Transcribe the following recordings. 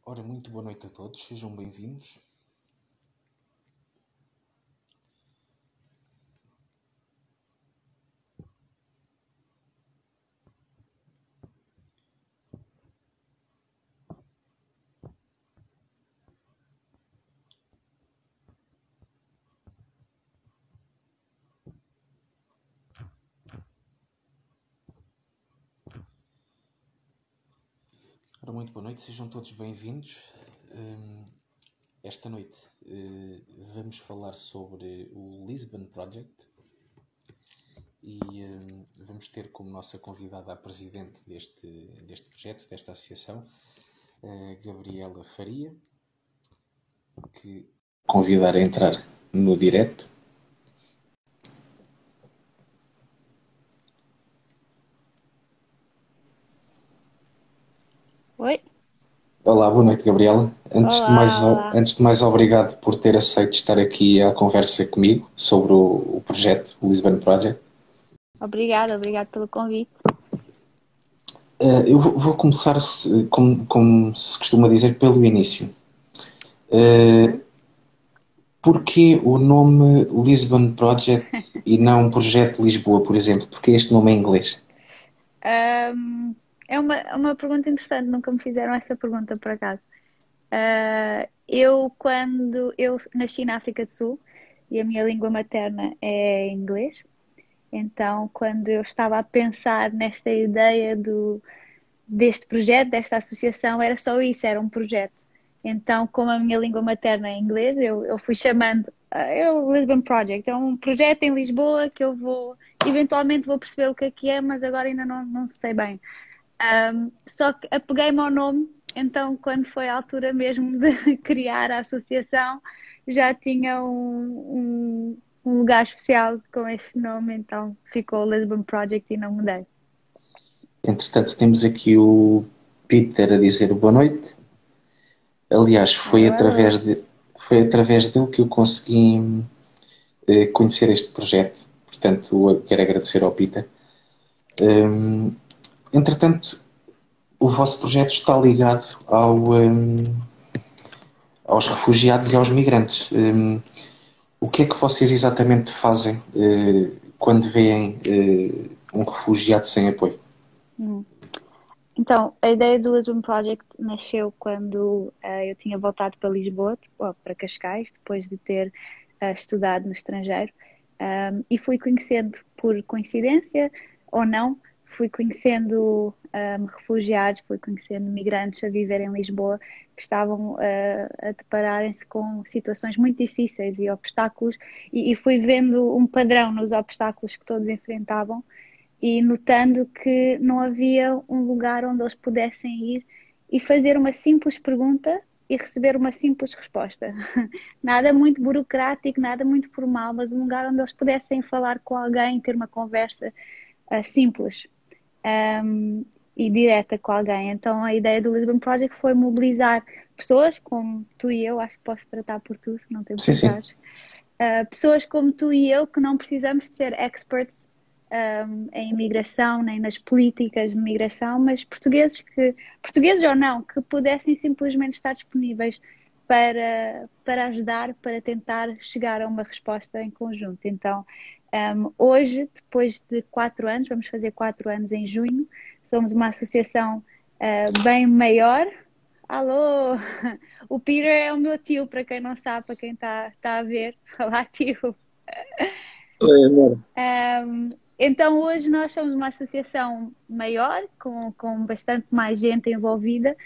Ora, muito boa noite a todos, sejam bem-vindos. Ora, muito boa noite, sejam todos bem-vindos. Esta noite vamos falar sobre o Lisbon Project e vamos ter como nossa convidada a presidente deste projeto, desta associação, Gabriela Faria, que convidar a entrar no direto. Oi? Olá, boa noite, Gabriela. Olá. Antes de mais, obrigado por ter aceito estar aqui à conversa comigo sobre o projeto, o Lisbon Project. Obrigada pelo convite. Eu vou começar, como se costuma dizer, pelo início. Porquê o nome Lisbon Project e não Projeto Lisboa, por exemplo? Porquê este nome em inglês? É uma pergunta interessante, nunca me fizeram essa pergunta por acaso. Quando eu nasci na África do Sul e a minha língua materna é inglês, então quando eu estava a pensar nesta ideia deste projeto, desta associação, era só isso, era um projeto. Então, como a minha língua materna é inglês, eu fui chamando o Lisbon Project. É um projeto em Lisboa que eu eventualmente vou perceber o que é, mas agora ainda não sei bem. Só que apeguei-me ao nome, então quando foi a altura mesmo de criar a associação, já tinha um lugar especial com esse nome, então ficou o Lisbon Project e não mudei. Entretanto, temos aqui o Peter a dizer boa noite. Aliás, Alô, alô. foi através dele que eu consegui conhecer este projeto. Portanto, eu quero agradecer ao Peter. Entretanto, o vosso projeto está ligado aos refugiados e aos migrantes. O que é que vocês exatamente fazem quando veem um refugiado sem apoio? Hum. Então, a ideia do Lisbon Project nasceu quando eu tinha voltado para Lisboa, ou para Cascais, depois de ter estudado no estrangeiro, e fui conhecendo, por coincidência ou não, fui conhecendo refugiados, fui conhecendo migrantes a viver em Lisboa que estavam a depararem-se com situações muito difíceis e obstáculos, e fui vendo um padrão nos obstáculos que todos enfrentavam e notando que não havia um lugar onde eles pudessem ir e fazer uma simples pergunta e receber uma simples resposta. Nada muito burocrático, nada muito formal, mas um lugar onde eles pudessem falar com alguém, ter uma conversa simples e direta com alguém. Então a ideia do Lisbon Project foi mobilizar pessoas como tu e eu, acho que posso tratar por tu, se não te Sim, sim. importares, pessoas como tu e eu que não precisamos de ser experts em imigração, nem nas políticas de migração, mas portugueses ou não, que pudessem simplesmente estar disponíveis para ajudar, para tentar chegar a uma resposta em conjunto. Então, hoje, depois de 4 anos, vamos fazer 4 anos em junho, somos uma associação bem maior. Alô, o Peter é o meu tio, para quem não sabe, para quem está a ver, falar tio. Oi, amor. Então, hoje nós somos uma associação maior, com bastante mais gente envolvida,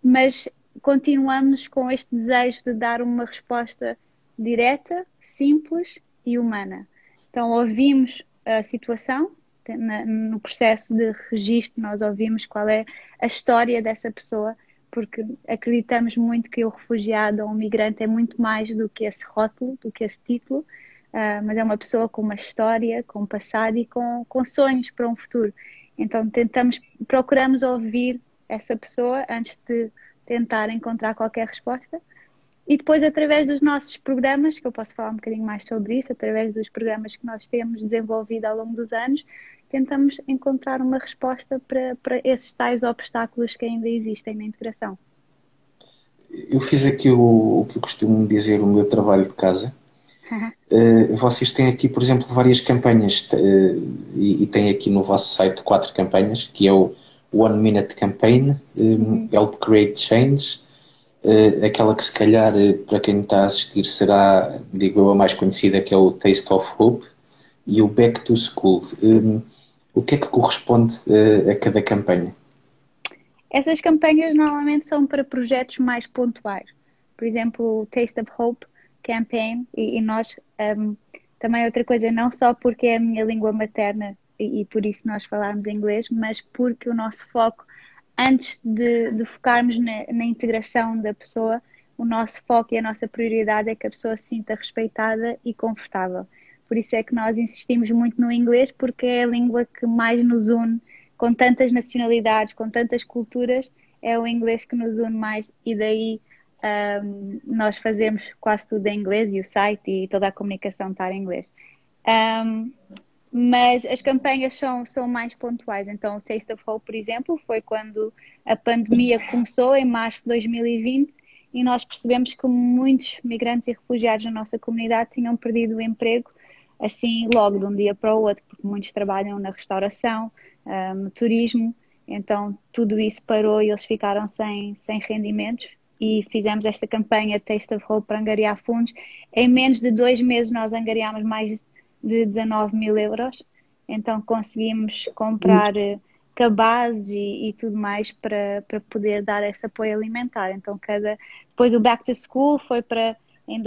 mas continuamos com este desejo de dar uma resposta direta, simples e humana. Então, ouvimos a situação, no processo de registro, nós ouvimos qual é a história dessa pessoa, porque acreditamos muito que o refugiado ou o migrante é muito mais do que esse rótulo, do que esse título, mas é uma pessoa com uma história, com um passado e com sonhos para um futuro. Então procuramos ouvir essa pessoa antes de tentar encontrar qualquer resposta. E depois, através dos nossos programas, que eu posso falar um bocadinho mais sobre isso, através dos programas que nós temos desenvolvido ao longo dos anos, tentamos encontrar uma resposta para esses tais obstáculos que ainda existem na integração. eu fiz aqui o que eu costumo dizer, o meu trabalho de casa. Vocês têm aqui, por exemplo, várias campanhas e têm aqui no vosso site 4 campanhas, que é o One Minute Campaign, Help Create Change, aquela que se calhar para quem está a assistir será, digo eu, a mais conhecida, que é o Taste of Hope, e o Back to School. O que é que corresponde a cada campanha? Essas campanhas normalmente são para projetos mais pontuais. Por exemplo, o Taste of Hope Campaign, e nós também outra coisa, não só porque é a minha língua materna e por isso nós falarmos inglês, mas porque o nosso foco, antes de focarmos na integração da pessoa, o nosso foco e a nossa prioridade é que a pessoa se sinta respeitada e confortável. Por isso é que nós insistimos muito no inglês, porque é a língua que mais nos une com tantas nacionalidades, com tantas culturas, é o inglês que nos une mais e daí nós fazemos quase tudo em inglês e o site e toda a comunicação está em inglês. Mas as campanhas são mais pontuais. Então, o Taste of Hope, por exemplo, foi quando a pandemia começou, em março de 2020, e nós percebemos que muitos migrantes e refugiados na nossa comunidade tinham perdido o emprego, assim, logo de um dia para o outro, porque muitos trabalham na restauração, no turismo, então tudo isso parou e eles ficaram sem rendimentos. E fizemos esta campanha Taste of Hope para angariar fundos. Em menos de 2 meses nós angariámos mais de 19 mil euros, então conseguimos comprar cabazes e tudo mais para poder dar esse apoio alimentar. Então depois o Back to School foi para em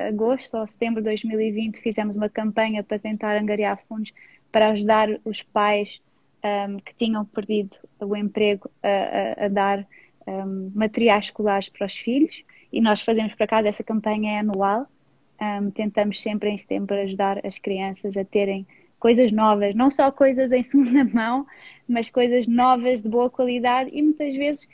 agosto ou setembro de 2020 fizemos uma campanha para tentar angariar fundos para ajudar os pais que tinham perdido o emprego a dar materiais escolares para os filhos, e nós fazemos, por acaso, essa campanha é anual. Tentamos sempre em setembro ajudar as crianças a terem coisas novas, não só coisas em segunda mão, mas coisas novas de boa qualidade e muitas vezes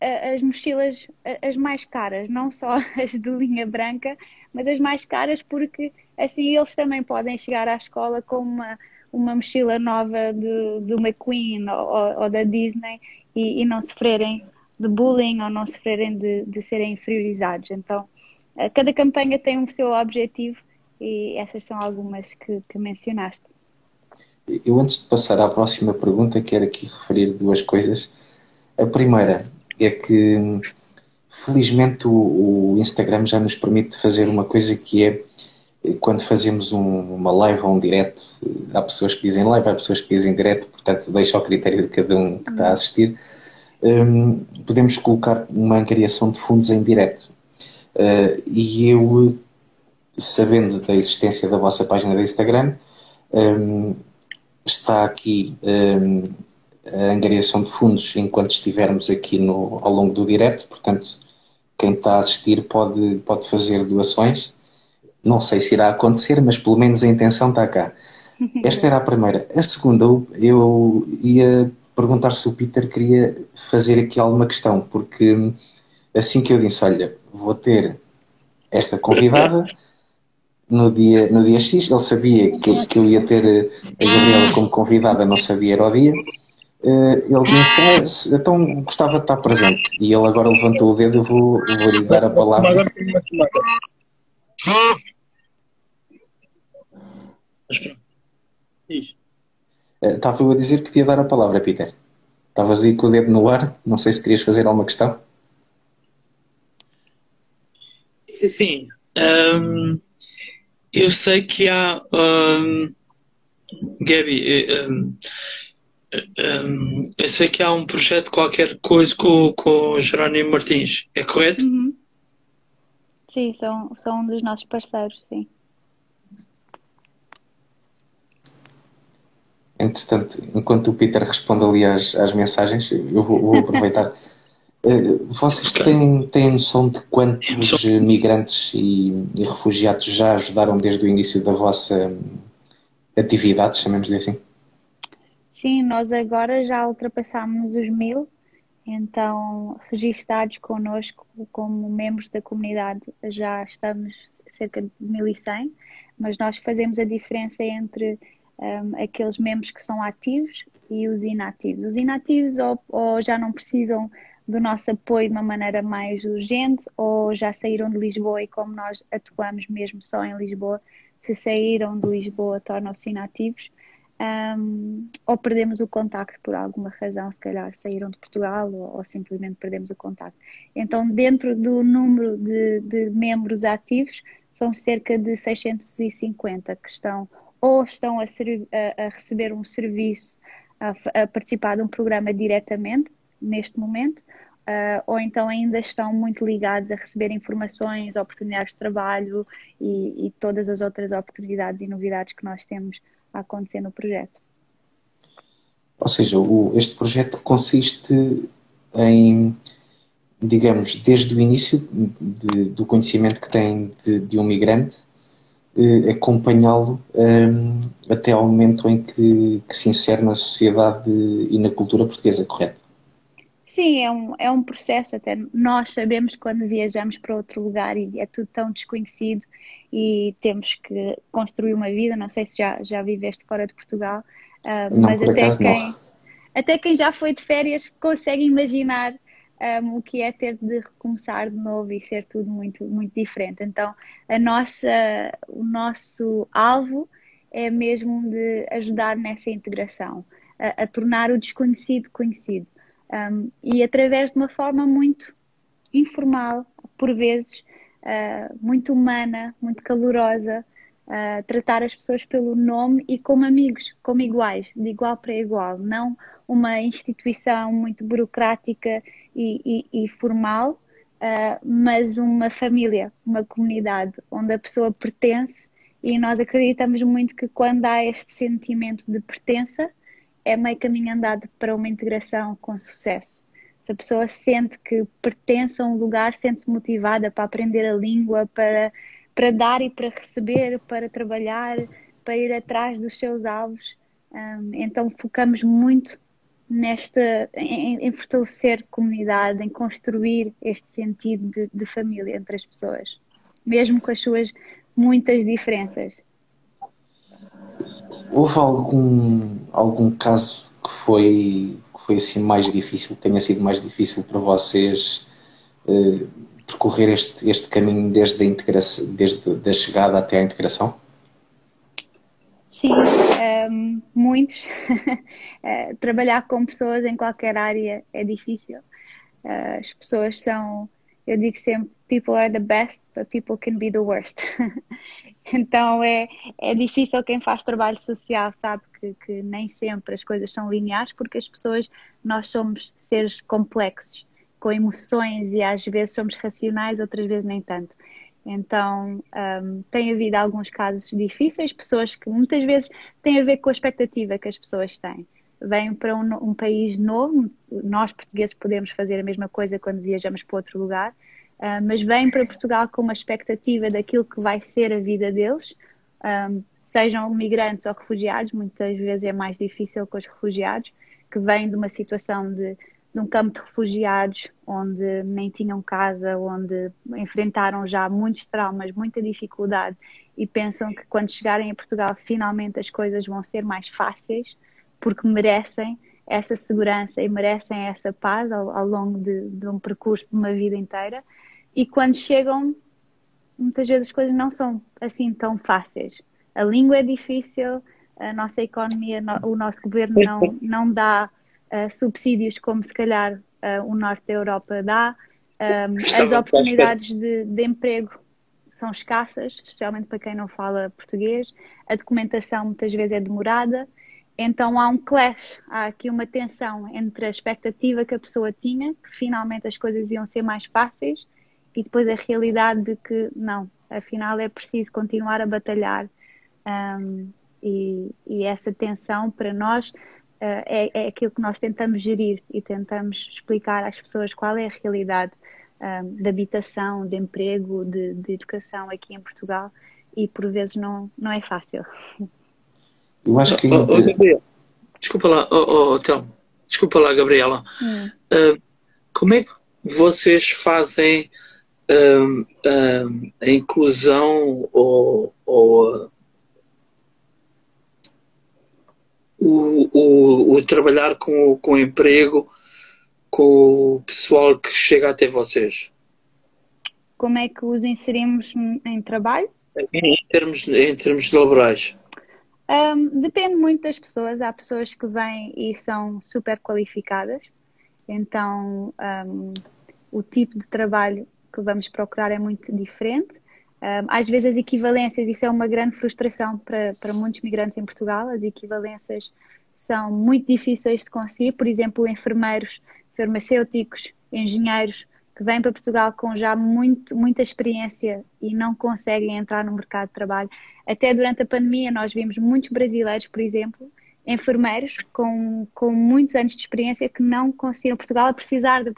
as mochilas as mais caras, não só as de linha branca, mas as mais caras, porque assim eles também podem chegar à escola com uma mochila nova do McQueen ou da Disney e não sofrerem de bullying ou não sofrerem de serem inferiorizados. Então, cada campanha tem o seu objetivo e essas são algumas que mencionaste. Eu, antes de passar à próxima pergunta, quero aqui referir 2 coisas. A primeira é que, felizmente, o Instagram já nos permite fazer uma coisa que é, quando fazemos uma live ou um direto, há pessoas que dizem live, há pessoas que dizem direto, portanto deixa ao critério de cada um que está a assistir, podemos colocar uma angariação de fundos em direto. E eu, sabendo da existência da vossa página de Instagram, está aqui a angariação de fundos enquanto estivermos aqui ao longo do direto, portanto quem está a assistir pode fazer doações. Não sei se irá acontecer, mas pelo menos a intenção está cá. Esta era a primeira. A segunda, eu ia perguntar se o Peter queria fazer aqui alguma questão, porque assim que eu disse, olha, vou ter esta convidada no dia X, ele sabia que eu ia ter a Gabriela como convidada, não sabia era o dia. Ele disse, então gostava de estar presente. E ele agora levantou o dedo, eu vou-lhe dar a palavra. Agora tenho uma chamada. Diz. Estava eu a dizer que te ia dar a palavra, Peter. Estavas aí com o dedo no ar, não sei se querias fazer alguma questão. Sim, eu sei que há, Gabi, eu sei que há um projeto qualquer coisa com o Jerónimo Martins, é correto? Sim, são um dos nossos parceiros, sim. Entretanto, enquanto o Peter responde ali às mensagens, eu vou aproveitar. Vocês têm noção de quantos migrantes e refugiados já ajudaram desde o início da vossa atividade, chamemos-lhe assim? Sim, nós agora já ultrapassámos os 1000, então registados connosco como membros da comunidade já estamos cerca de 1100, mas nós fazemos a diferença entre aqueles membros que são ativos e os inativos. Os inativos ou já não precisam do nosso apoio de uma maneira mais urgente, ou já saíram de Lisboa e como nós atuamos mesmo só em Lisboa, se saíram de Lisboa tornam-se inativos, ou perdemos o contacto por alguma razão, se calhar saíram de Portugal ou simplesmente perdemos o contacto. Então, dentro do número de membros ativos, são cerca de 650 que estão a receber um serviço, a participar de um programa diretamente, neste momento, ou então ainda estão muito ligados a receber informações, oportunidades de trabalho e todas as outras oportunidades e novidades que nós temos a acontecer no projeto. Ou seja, este projeto consiste em, digamos, desde o início do conhecimento que tem de um migrante, acompanhá-lo até ao momento em que se insere na sociedade e na cultura portuguesa, correto? Sim, é um processo. Até nós sabemos quando viajamos para outro lugar e é tudo tão desconhecido e temos que construir uma vida. Não sei se já viveste fora de Portugal, Não, mas por acaso não. até quem já foi de férias consegue imaginar o que é ter de recomeçar de novo e ser tudo muito, muito diferente. Então, o nosso alvo é mesmo de ajudar nessa integração, a tornar o desconhecido conhecido. E através de uma forma muito informal, por vezes, muito humana, muito calorosa, tratar as pessoas pelo nome e como amigos, como iguais, de igual para igual, não uma instituição muito burocrática e formal, mas uma família, uma comunidade onde a pessoa pertence, e nós acreditamos muito que quando há este sentimento de pertença, é meio caminho andado para uma integração com sucesso. Se a pessoa sente que pertence a um lugar, sente-se motivada para aprender a língua, para dar e para receber, para trabalhar, para ir atrás dos seus alvos. Então focamos muito em fortalecer comunidade, em construir este sentido de família entre as pessoas, mesmo com as suas muitas diferenças. Houve algum caso que foi assim mais difícil, que tenha sido mais difícil para vocês percorrer este caminho desde a integração, desde a chegada até à integração? Sim, muitos. Trabalhar com pessoas em qualquer área é difícil. As pessoas eu digo sempre, people are the best, but people can be the worst. Então é difícil. Quem faz trabalho social sabe que nem sempre as coisas são lineares, porque nós somos seres complexos, com emoções, e às vezes somos racionais, outras vezes nem tanto. Então, tem havido alguns casos difíceis, pessoas que muitas vezes têm a ver com a expectativa que as pessoas têm. Vêm para um país novo, nós portugueses podemos fazer a mesma coisa quando viajamos para outro lugar, mas vêm para Portugal com uma expectativa daquilo que vai ser a vida deles, sejam migrantes ou refugiados. Muitas vezes é mais difícil com os refugiados, que vêm de uma situação de um campo de refugiados, onde nem tinham casa, onde enfrentaram já muitos traumas, muita dificuldade, e pensam que quando chegarem a Portugal finalmente as coisas vão ser mais fáceis, porque merecem essa segurança e merecem essa paz ao longo de um percurso de uma vida inteira. E quando chegam, muitas vezes as coisas não são assim tão fáceis. A língua é difícil, a nossa economia, o nosso governo não dá subsídios como se calhar o norte da Europa dá. As oportunidades de emprego são escassas, especialmente para quem não fala português. A documentação muitas vezes é demorada. Então há um clash, há aqui uma tensão entre a expectativa que a pessoa tinha, que finalmente as coisas iam ser mais fáceis, e depois a realidade de que não, afinal é preciso continuar a batalhar. E essa tensão para nós é aquilo que nós tentamos gerir e tentamos explicar às pessoas qual é a realidade de habitação, de emprego, de educação aqui em Portugal, e por vezes não é fácil. Eu acho que... Gabriel, desculpa lá, Telmo. Desculpa lá, Gabriela. Como é que vocês fazem a inclusão ou o trabalhar com o emprego com o pessoal que chega até vocês? Como é que os inserimos em trabalho? Em termos laborais. Depende muito das pessoas. Há pessoas que vêm e são super qualificadas, então o tipo de trabalho que vamos procurar é muito diferente. Às vezes as equivalências, isso é uma grande frustração para muitos migrantes em Portugal, as equivalências são muito difíceis de conseguir, por exemplo, enfermeiros, farmacêuticos, engenheiros, que vêm para Portugal com já muita experiência e não conseguem entrar no mercado de trabalho. Até durante a pandemia nós vimos muitos brasileiros, por exemplo, enfermeiros com muitos anos de experiência que não conseguiram Portugal a precisar de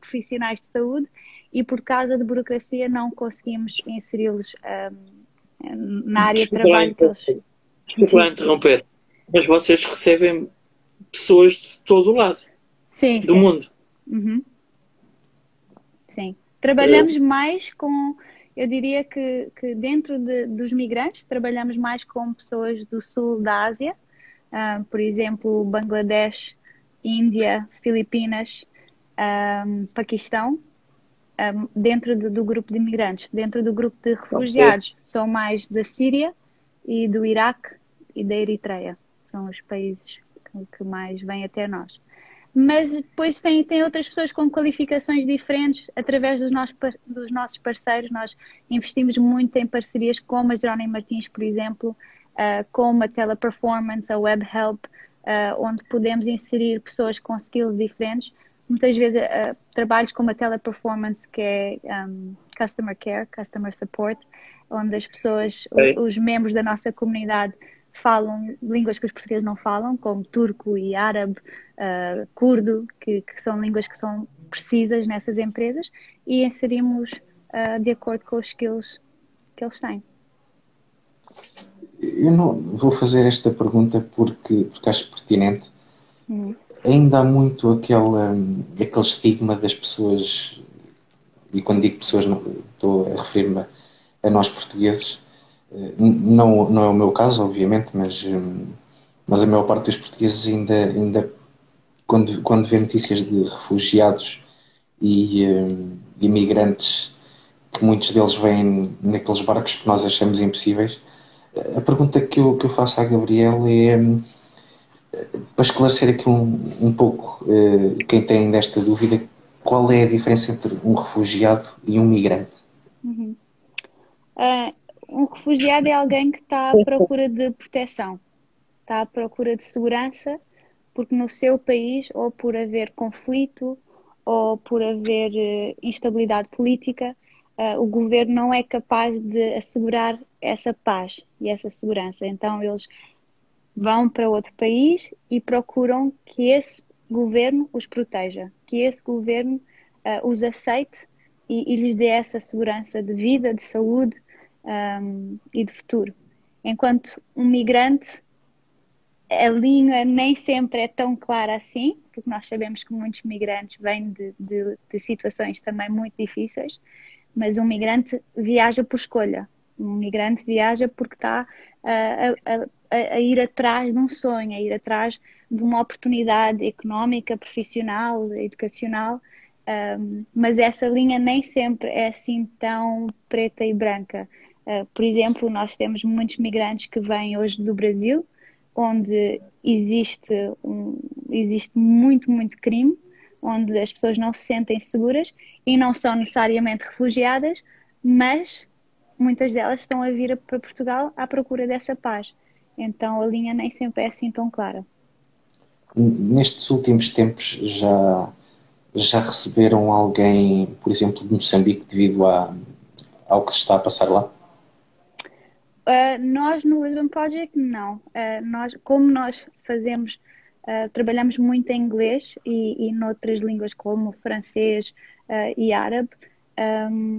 profissionais de saúde e por causa de burocracia não conseguimos inseri-los na área de trabalho que eles... Desculpa lá interromper, mas vocês recebem pessoas de todo o lado do mundo. Uhum. Sim. Trabalhamos mais com, eu diria que dentro dos migrantes, trabalhamos mais com pessoas do sul da Ásia, por exemplo, Bangladesh, Índia, Filipinas, Paquistão, dentro do grupo de imigrantes. Dentro do grupo de refugiados, são mais da Síria e do Iraque e da Eritreia. São os países que mais vêm até nós. Mas depois tem outras pessoas com qualificações diferentes através dos nossos parceiros. Nós investimos muito em parcerias como a Jerónimo Martins, por exemplo, como a Teleperformance, a WebHelp, onde podemos inserir pessoas com skills diferentes. Muitas vezes trabalhos como a Teleperformance, que é Customer Care, Customer Support, onde as pessoas, os membros da nossa comunidade falam línguas que os portugueses não falam, como turco e árabe, curdo, que são línguas que são precisas nessas empresas, e inserimos de acordo com os skills que eles têm. Eu não vou fazer esta pergunta porque acho pertinente. Ainda há muito aquele estigma das pessoas, e quando digo pessoas não, estou a referir-me a nós portugueses. Não é o meu caso, obviamente, mas a maior parte dos portugueses ainda quando vê notícias de refugiados e imigrantes, que muitos deles vêm naqueles barcos que nós achamos impossíveis, a pergunta que eu faço à Gabriela é, para esclarecer aqui um pouco quem tem ainda esta dúvida, qual é a diferença entre um refugiado e um migrante? Um refugiado é alguém que está à procura de proteção, está à procura de segurança, porque no seu país, ou por haver conflito, ou por haver instabilidade política, o governo não é capaz de assegurar essa paz e essa segurança. Então eles vão para outro país e procuram que esse governo os proteja, que esse governo os aceite e lhes dê essa segurança de vida, de saúde e de futuro. Enquanto um migrante, a linha nem sempre é tão clara assim, porque nós sabemos que muitos migrantes vêm de situações também muito difíceis, mas um migrante viaja por escolha. Um migrante viaja porque está a ir atrás de um sonho, a ir atrás de uma oportunidade económica, profissional, educacional, mas essa linha nem sempre é assim tão preta e branca. Por exemplo, nós temos muitos migrantes que vêm hoje do Brasil, onde existe muito, muito crime, onde as pessoas não se sentem seguras e não são necessariamente refugiadas, mas muitas delas estão a vir para Portugal à procura dessa paz. Então a linha nem sempre é assim tão clara. Nestes últimos tempos já receberam alguém, por exemplo, de Moçambique devido ao que se está a passar lá? Nós no Lisbon Project não. Como nós trabalhamos muito em inglês e noutras línguas como francês e árabe,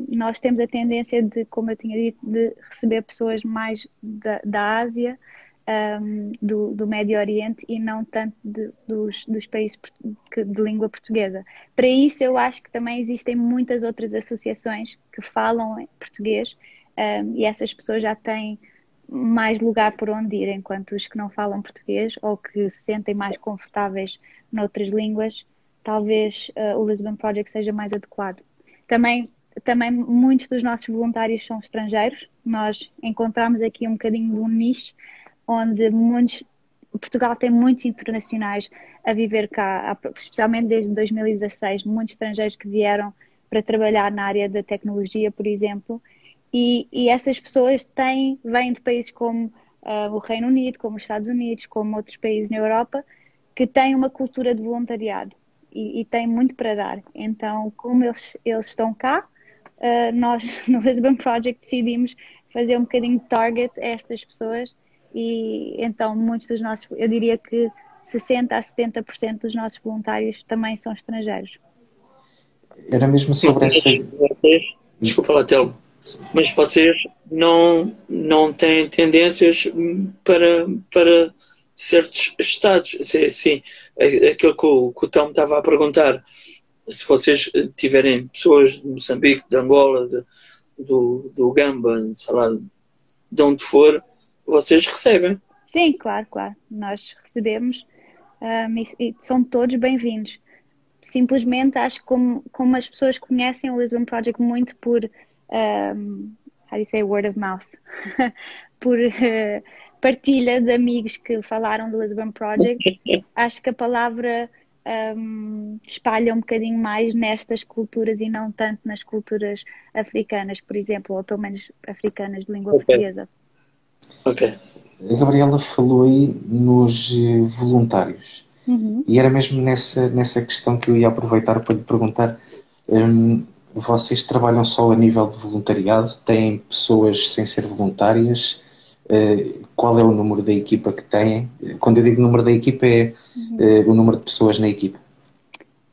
nós temos a tendência de, como eu tinha dito, de receber pessoas mais da Ásia, do Médio Oriente e não tanto dos países de língua portuguesa. Para isso eu acho que também existem muitas outras associações que falam em português, e essas pessoas já têm mais lugar por onde ir, enquanto os que não falam português ou que se sentem mais confortáveis noutras línguas talvez o Lisbon Project seja mais adequado. Também muitos dos nossos voluntários são estrangeiros. Nós encontramos aqui um bocadinho de um nicho onde Portugal tem muitos internacionais a viver cá, especialmente desde 2016, muitos estrangeiros que vieram para trabalhar na área da tecnologia, por exemplo, e essas pessoas vêm de países como o Reino Unido, como os Estados Unidos, como outros países na Europa, que têm uma cultura de voluntariado e têm muito para dar. Então, como eles estão cá, nós no Lisbon Project decidimos fazer um bocadinho de target a estas pessoas e então muitos dos nossos, eu diria que 60% a 70% dos nossos voluntários também são estrangeiros. Era mesmo sobre essa... Desculpa lá, Telmo, mas vocês não têm tendências para certos estados. Sim, aquilo que o Telmo estava a perguntar, se vocês tiverem pessoas de Moçambique, de Angola, do Gamba, sei lá, de onde for, vocês recebem. Sim, claro. Nós recebemos e são todos bem-vindos. Simplesmente acho que como as pessoas conhecem o Lisbon Project muito por how do you say word of mouth? Por partilha de amigos que falaram do Lisbon Project, acho que a palavra espalha um bocadinho mais nestas culturas e não tanto nas culturas africanas, por exemplo, ou pelo menos africanas de língua portuguesa. Ok. A Gabriela falou aí nos voluntários. E era mesmo nessa questão que eu ia aproveitar para lhe perguntar. Vocês trabalham só a nível de voluntariado? Têm pessoas sem ser voluntárias? Qual é o número da equipa que têm? Quando eu digo número da equipa é o número de pessoas na equipa.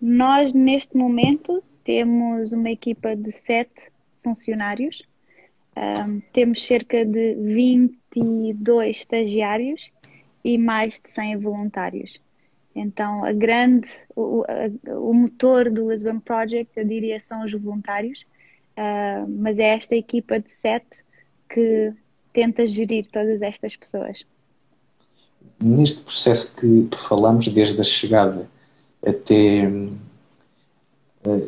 Nós, neste momento, temos uma equipa de 7 funcionários. Temos cerca de 22 estagiários e mais de 100 voluntários. Então, o motor do Lisbon Project, eu diria, são os voluntários, mas é esta equipa de 7 que tenta gerir todas estas pessoas. Neste processo que falamos, desde a chegada até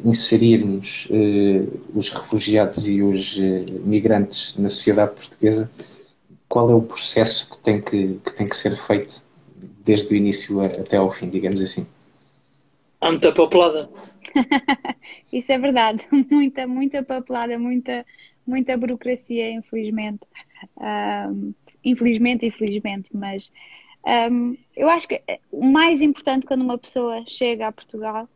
inserirmos os refugiados e os migrantes na sociedade portuguesa, qual é o processo que tem que ser feito desde o início até ao fim, digamos assim? Há muita papelada. Isso é verdade. Muita papelada, muita burocracia, infelizmente. Infelizmente, mas eu acho que o mais importante quando uma pessoa chega a Portugal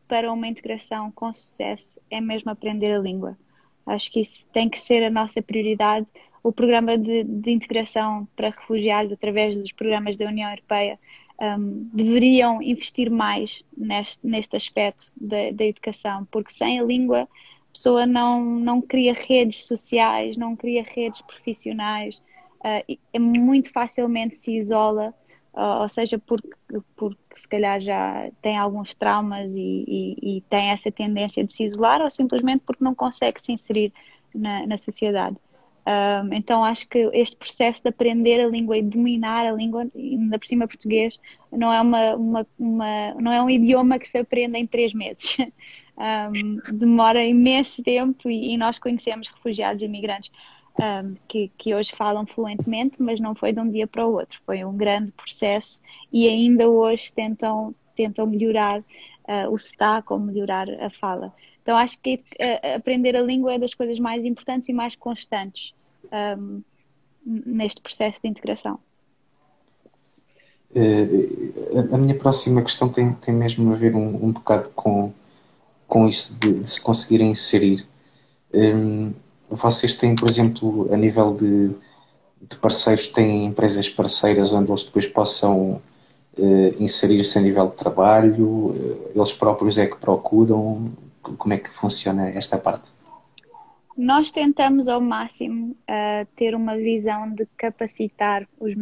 para uma integração com sucesso é mesmo aprender a língua. Acho que isso tem que ser a nossa prioridade. O programa de integração para refugiados através dos programas da União Europeia deveriam investir mais neste aspecto da educação, porque sem a língua a pessoa não cria redes sociais, não cria redes profissionais, muito facilmente se isola, ou seja, porque se calhar já tem alguns traumas e tem essa tendência de se isolar, ou simplesmente porque não consegue se inserir na sociedade. Então acho que este processo de aprender a língua e dominar a língua, ainda por cima português, não é não é um idioma que se aprende em 3 meses. Demora imenso tempo e nós conhecemos refugiados e imigrantes que hoje falam fluentemente, mas não foi de um dia para o outro, foi um grande processo e ainda hoje tentam melhorar o sotaque ou melhorar a fala. Então acho que aprender a língua é das coisas mais importantes e mais constantes neste processo de integração. A minha próxima questão tem mesmo a ver um bocado com isso de se conseguirem inserir. Vocês têm, por exemplo, a nível de parceiros, têm empresas parceiras onde eles depois possam inserir-se a nível de trabalho? Eles próprios é que procuram? Como é que funciona esta parte? Nós tentamos ao máximo ter uma visão de capacitar os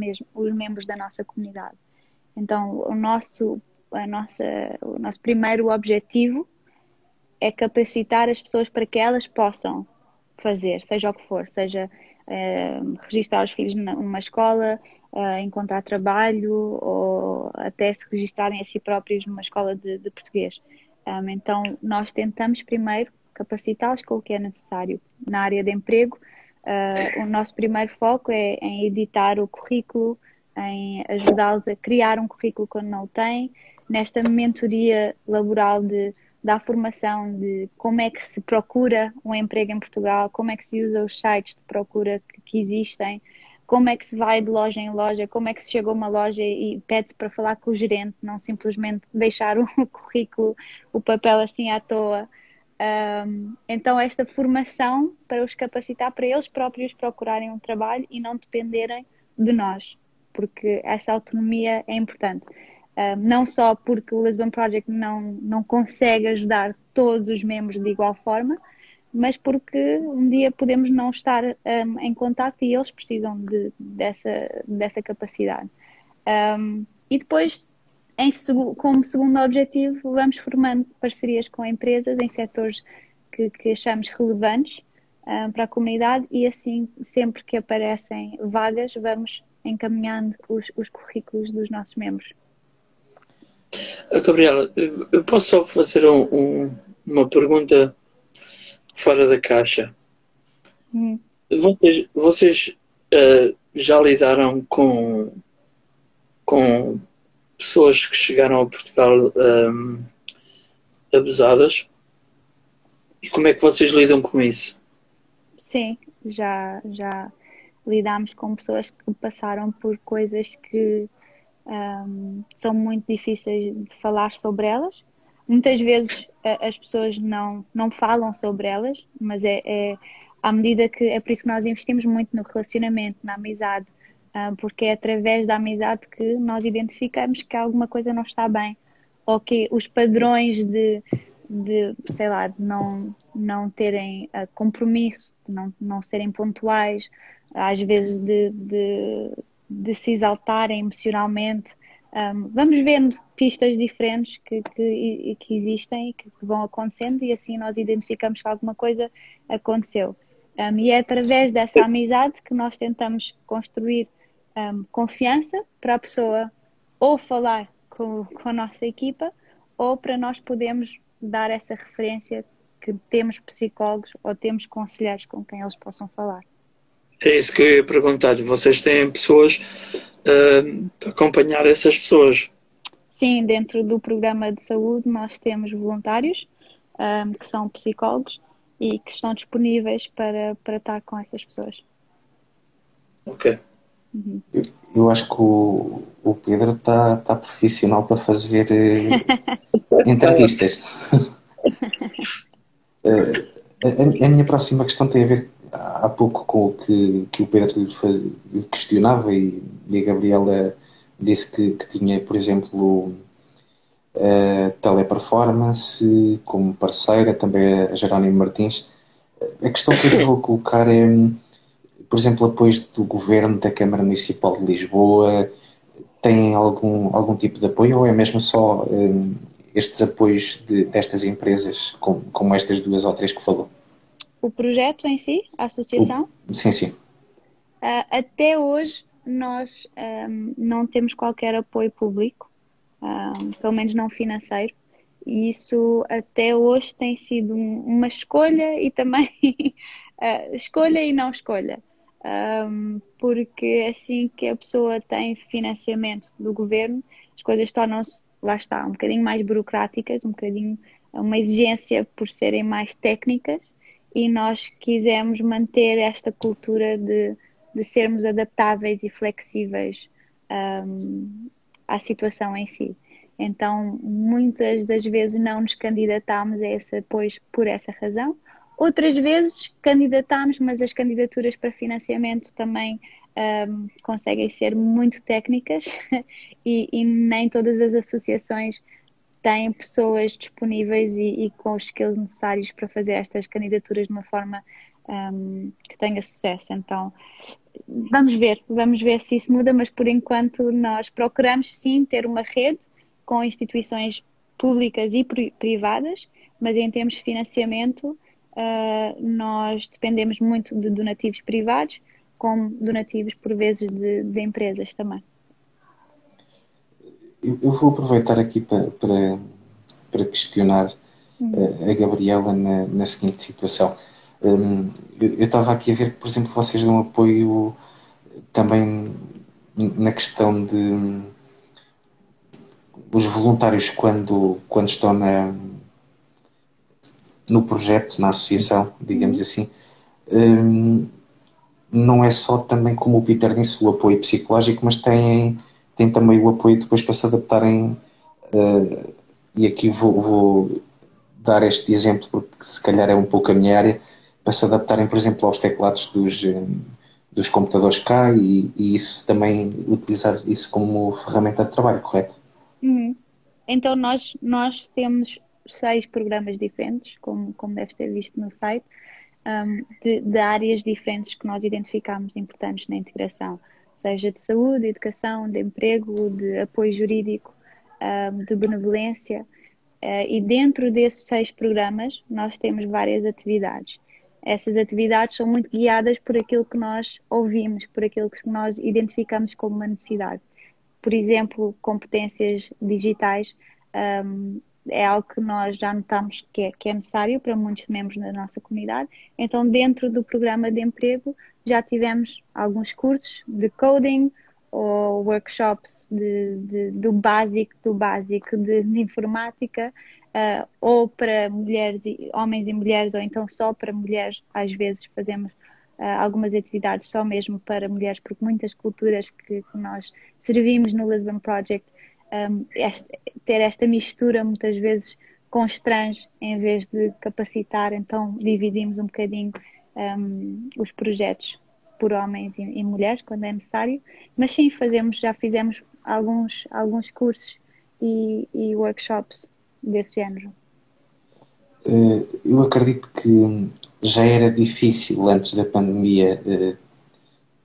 membros da nossa comunidade. Então, o nosso primeiro objetivo é capacitar as pessoas para que elas possam fazer, seja o que for, seja registrar os filhos numa escola, encontrar trabalho ou até se registarem a si próprios numa escola de português. Então, nós tentamos primeiro capacitá-los com o que é necessário. Na área de emprego, o nosso primeiro foco é em editar o currículo, em ajudá-los a criar um currículo quando não o têm, nesta mentoria laboral da formação de como é que se procura um emprego em Portugal, como é que se usa os sites de procura que existem, como é que se vai de loja em loja, como é que se chega a uma loja e pede-se para falar com o gerente, não simplesmente deixar o currículo, o papel assim à toa. Então esta formação para os capacitar, para eles próprios procurarem um trabalho e não dependerem de nós, porque essa autonomia é importante. Não só porque o Lisbon Project não consegue ajudar todos os membros de igual forma, mas porque um dia podemos não estar em contacto e eles precisam dessa capacidade. E depois, como segundo objetivo, vamos formando parcerias com empresas em setores que achamos relevantes para a comunidade e assim, sempre que aparecem vagas, vamos encaminhando os currículos dos nossos membros. Gabriela, eu posso só fazer uma pergunta fora da caixa? Vocês já lidaram com pessoas que chegaram a Portugal abusadas? E como é que vocês lidam com isso? Sim, já lidámos com pessoas que passaram por coisas que são muito difíceis de falar sobre elas. Muitas vezes as pessoas não falam sobre elas, mas é à medida que é por isso que nós investimos muito no relacionamento, na amizade, porque é através da amizade que nós identificamos que alguma coisa não está bem ou que os padrões de sei lá, de não terem compromisso, de não serem pontuais, às vezes de se exaltarem emocionalmente. Vamos vendo pistas diferentes que existem e que vão acontecendo e assim nós identificamos que alguma coisa aconteceu. E é através dessa amizade que nós tentamos construir confiança para a pessoa ou falar com a nossa equipa ou para nós podermos dar essa referência que temos psicólogos ou temos conselheiros com quem eles possam falar. É isso que eu ia perguntar. Vocês têm pessoas para acompanhar essas pessoas? Sim, dentro do programa de saúde nós temos voluntários que são psicólogos e que estão disponíveis para estar com essas pessoas. Ok. Eu acho que o Pedro está profissional para fazer entrevistas. A minha próxima questão tem a ver há pouco com o que o Pedro lhe questionava e a Gabriela disse que tinha, por exemplo, a Teleperformance como parceira, também a Jerónimo Martins. A questão que eu vou colocar é, por exemplo, apoios do Governo, da Câmara Municipal de Lisboa, tem algum tipo de apoio ou é mesmo só estes apoios destas empresas, como estas duas ou três que falou? O projeto em si, a associação? Sim. Até hoje nós não temos qualquer apoio público, pelo menos não financeiro, e isso até hoje tem sido uma escolha e também escolha e não escolha. Porque assim que a pessoa tem financiamento do governo, as coisas tornam-se, lá está, um bocadinho mais burocráticas, uma exigência por serem mais técnicas e nós quisemos manter esta cultura de sermos adaptáveis e flexíveis à situação em si. Então, muitas das vezes não nos candidatámos a esse apoio por essa razão. Outras vezes candidatámos, mas as candidaturas para financiamento também conseguem ser muito técnicas e nem todas as associações têm pessoas disponíveis e com os skills necessários para fazer estas candidaturas de uma forma que tenha sucesso. Então, vamos ver se isso muda, mas por enquanto nós procuramos sim ter uma rede com instituições públicas e privadas, mas em termos de financiamento nós dependemos muito de donativos privados, como donativos, por vezes, de empresas também. Eu vou aproveitar aqui para questionar a Gabriela na seguinte situação. Eu estava aqui a ver que, por exemplo, vocês dão apoio também na questão de os voluntários quando estão no projeto, na associação, digamos assim, não é só também, como o Peter disse, o apoio psicológico, mas tem também o apoio depois para se adaptarem, e aqui vou dar este exemplo porque se calhar é um pouco a minha área, para se adaptarem, por exemplo, aos teclados dos computadores cá e isso também, utilizar isso como ferramenta de trabalho, correto? Então, nós temos 6 programas diferentes, como deves ter visto no site, de áreas diferentes que nós identificamos importantes na integração, seja de saúde, de educação, de emprego, de apoio jurídico, de benevolência. E dentro desses 6 programas, nós temos várias atividades. Essas atividades são muito guiadas por aquilo que nós ouvimos, por aquilo que nós identificamos como uma necessidade. Por exemplo, competências digitais, é algo que nós já notamos que é necessário para muitos membros da nossa comunidade. Então, dentro do programa de emprego, já tivemos alguns cursos de coding ou workshops do básico de informática, ou para mulheres, homens e mulheres, ou então só para mulheres. Às vezes fazemos algumas atividades só mesmo para mulheres, porque muitas culturas que nós servimos no Lisbon Project, ter esta mistura muitas vezes constrange em vez de capacitar, então dividimos um bocadinho os projetos por homens e mulheres quando é necessário, mas sim, já fizemos alguns cursos e workshops desse género. Eu acredito que já era difícil antes da pandemia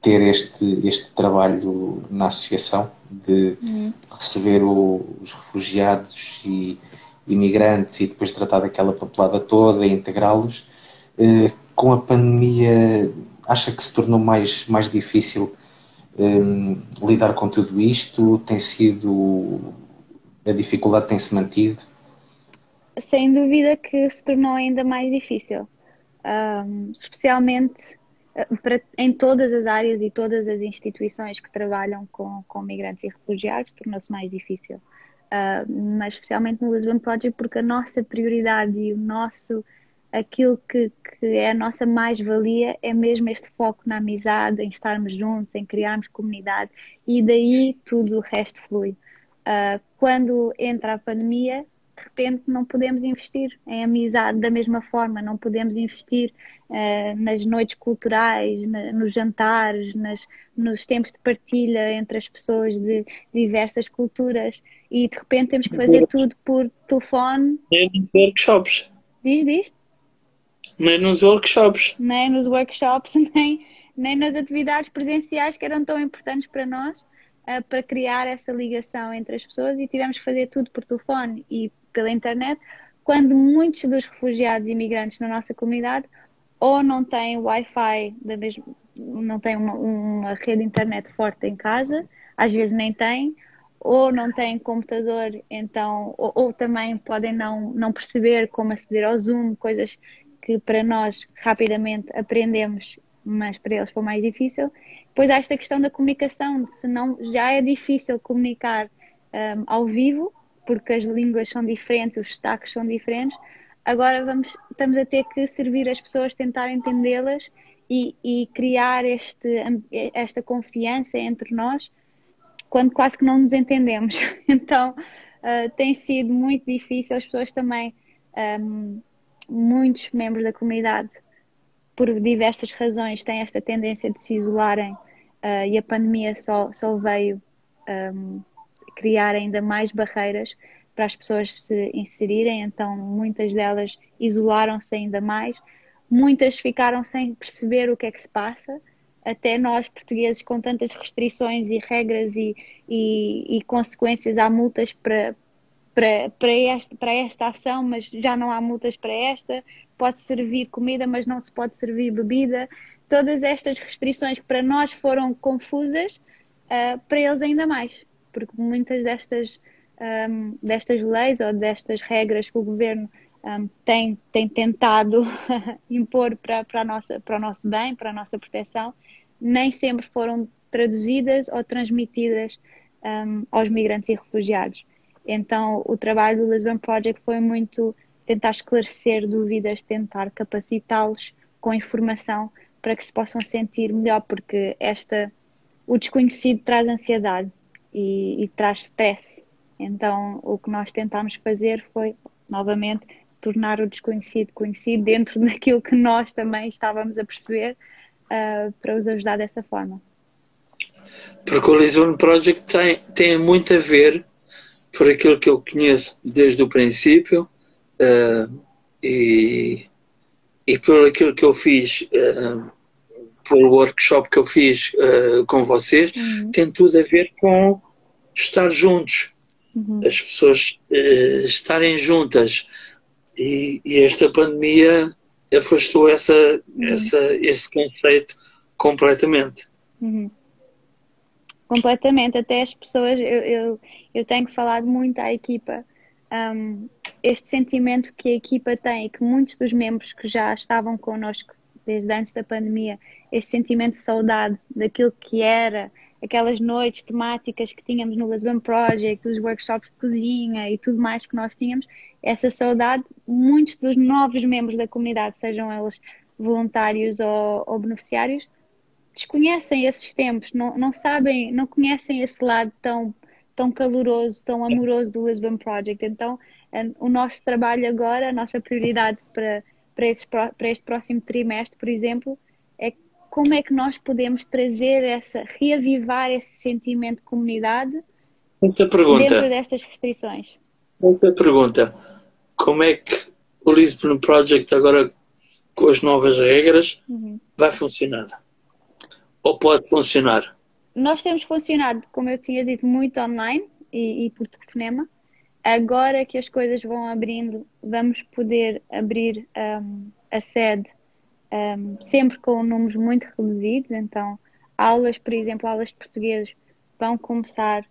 ter este trabalho na associação de receber os refugiados e imigrantes e depois tratar daquela papelada toda e integrá-los. Com a pandemia, acha que se tornou mais difícil lidar com tudo isto? A dificuldade tem-se mantido? Sem dúvida que se tornou ainda mais difícil, especialmente em todas as áreas e todas as instituições que trabalham com migrantes e refugiados, tornou-se mais difícil. Mas especialmente no Lisbon Project, porque a nossa prioridade e aquilo que é a nossa mais-valia é mesmo este foco na amizade, em estarmos juntos, em criarmos comunidade, e daí tudo o resto flui. Quando entra a pandemia, de repente não podemos investir em amizade da mesma forma, não podemos investir nas noites culturais, nos jantares, nos tempos de partilha entre as pessoas de diversas culturas, e de repente temos que fazer tudo por telefone. Nem nos workshops. Diz? Nem nos workshops. Nem nos workshops, nem nas atividades presenciais que eram tão importantes para nós, para criar essa ligação entre as pessoas, e tivemos que fazer tudo por telefone e pela internet, quando muitos dos refugiados e imigrantes na nossa comunidade ou não têm Wi-Fi, não têm uma rede de internet forte em casa, às vezes nem têm, ou não têm computador, então, ou também podem não perceber como aceder ao Zoom, coisas que para nós rapidamente aprendemos, mas para eles foi mais difícil. Depois há esta questão da comunicação, senão já é difícil comunicar ao vivo, porque as línguas são diferentes, os sotaques são diferentes. Agora estamos a ter que servir as pessoas, tentar entendê-las e criar esta confiança entre nós, quando quase que não nos entendemos. Então tem sido muito difícil. As pessoas também, muitos membros da comunidade, por diversas razões, têm esta tendência de se isolarem, e a pandemia só veio criar ainda mais barreiras para as pessoas se inserirem, então muitas delas isolaram-se ainda mais, muitas ficaram sem perceber o que é que se passa, até nós portugueses com tantas restrições e regras e consequências, há multas para esta ação, mas já não há multas para esta, pode servir comida, mas não se pode servir bebida. todas estas restrições que para nós foram confusas, para eles ainda mais, porque muitas destas leis ou destas regras que o governo tem tentado impor para o nosso bem, para a nossa proteção, nem sempre foram traduzidas ou transmitidas aos migrantes e refugiados. Então, o trabalho do Lisbon Project foi muito tentar esclarecer dúvidas, tentar capacitá-los com informação para que se possam sentir melhor, porque o desconhecido traz ansiedade e traz stress. Então, o que nós tentámos fazer foi, novamente, tornar o desconhecido conhecido dentro daquilo que nós também estávamos a perceber, para os ajudar dessa forma. Porque o Lisbon Project tem muito a ver, por aquilo que eu conheço desde o princípio, e por aquilo que eu fiz, pelo workshop que eu fiz com vocês, tem tudo a ver com estar juntos, as pessoas estarem juntas, e esta pandemia afastou esse conceito completamente. Completamente, até as pessoas, eu tenho falado muito à equipa, este sentimento que a equipa tem e que muitos dos membros que já estavam connosco desde antes da pandemia, este sentimento de saudade daquilo que era, aquelas noites temáticas que tínhamos no Lisbon Project, os workshops de cozinha e tudo mais que nós tínhamos, essa saudade, muitos dos novos membros da comunidade, sejam eles voluntários ou beneficiários, desconhecem esses tempos, não sabem, não conhecem esse lado tão caloroso, tão amoroso do Lisbon Project. Então, o nosso trabalho agora, a nossa prioridade para este próximo trimestre, por exemplo, é como é que nós podemos reavivar esse sentimento de comunidade dentro destas restrições. Essa pergunta, como é que o Lisbon Project agora, com as novas regras, vai funcionar? Ou pode funcionar? Nós temos funcionado, como eu tinha dito, muito online e por telefonema. Agora que as coisas vão abrindo, vamos poder abrir a sede sempre com números muito reduzidos. Então, aulas, por exemplo, aulas de português vão começar